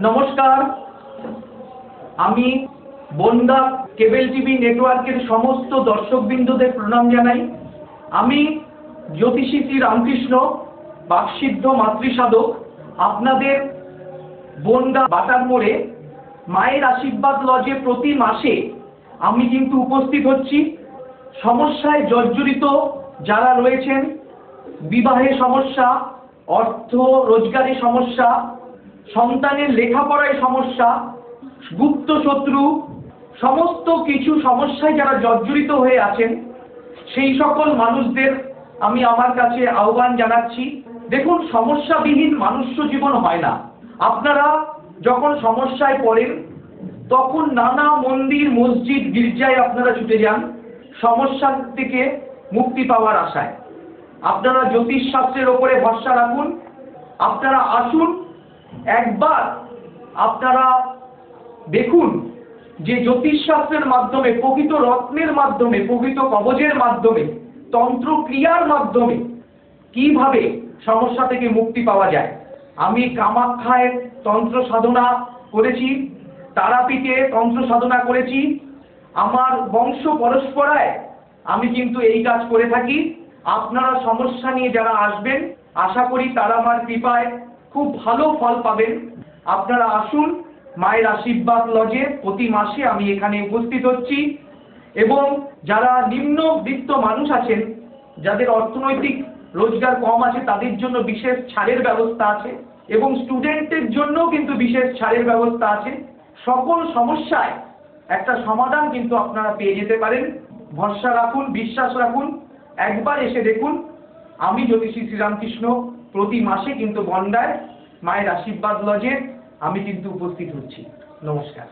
নমস্কার, আমি বন্দা কেবল টিভি নেটওয়ার্কের সমস্ত দর্শকবৃন্দদের প্রণাম জানাই। আমি জ্যোতিষী শ্রী রামকৃষ্ণ বাকসিদ্ধ মাতৃসাধক আপনাদের বন্দা বাটার মোড়ে মায়ের আশীর্বাদ লজে প্রতি মাসে আমি কিন্তু উপস্থিত হচ্ছি। সমস্যায় জর্জরিত যারা রয়েছেন, বিবাহে সমস্যা, অর্থ রোজগারে সমস্যা, সন্তানের লেখাপড়ায় সমস্যা, গুপ্ত শত্রু, সমস্ত কিছু সমস্যায় যারা জর্জরিত হয়ে আছেন, সেই সকল মানুষদের আমি আমার কাছে আহ্বান জানাচ্ছি। দেখুন, সমস্যাবিহীন মনুষ্য জীবন হয় না। আপনারা যখন সমস্যায় পড়েন তখন নানা মন্দির, মসজিদ, গির্জায় আপনারা ছুটে যান সমস্যা থেকে মুক্তি পাওয়ার আশায়। আপনারা জ্যোতিষ শাস্ত্রের ওপরে ভরসা রাখুন। আপনারা আসুন, একবার আপনারা দেখুন যে জ্যোতিষ শাস্ত্রের মাধ্যমে, প্রকৃত রত্নের মাধ্যমে, প্রকৃত কবচের মাধ্যমে, তন্ত্র ক্রিয়ার মাধ্যমে কিভাবে সমস্যা থেকে মুক্তি পাওয়া যায়। আমি কামাখ্যায় তন্ত্র সাধনা করেছি, তারাপীঠে তন্ত্র সাধনা করেছি। আমার বংশ পরস্পরায় আমি কিন্তু এই কাজ করে থাকি। আপনারা সমস্যা নিয়ে যারা আসবেন, আশা করি তারা আমার কৃপায় খুব ভালো ফল পাবেন। আপনারা আসুন, মায়ের আশীর্বাদ লজে প্রতি মাসে আমি এখানে উপস্থিত হচ্ছি। এবং যারা নিম্নবিত্ত মানুষ আছেন, যাদের অর্থনৈতিক রোজগার কম আছে, তাদের জন্য বিশেষ ছাড়ের ব্যবস্থা আছে এবং স্টুডেন্টদের জন্য কিন্তু বিশেষ ছাড়ের ব্যবস্থা আছে। সকল সমস্যায় একটা সমাধান কিন্তু আপনারা পেয়ে যেতে পারেন। ভরসা রাখুন, বিশ্বাস রাখুন, একবার এসে দেখুন। আমি জ্যোতিষী শ্রীরামকৃষ্ণ প্রতি মাসে কিন্তু বন্ডায় মায়ের আশীর্বাদ লজে আমি কিন্তু উপস্থিত হচ্ছি। নমস্কার।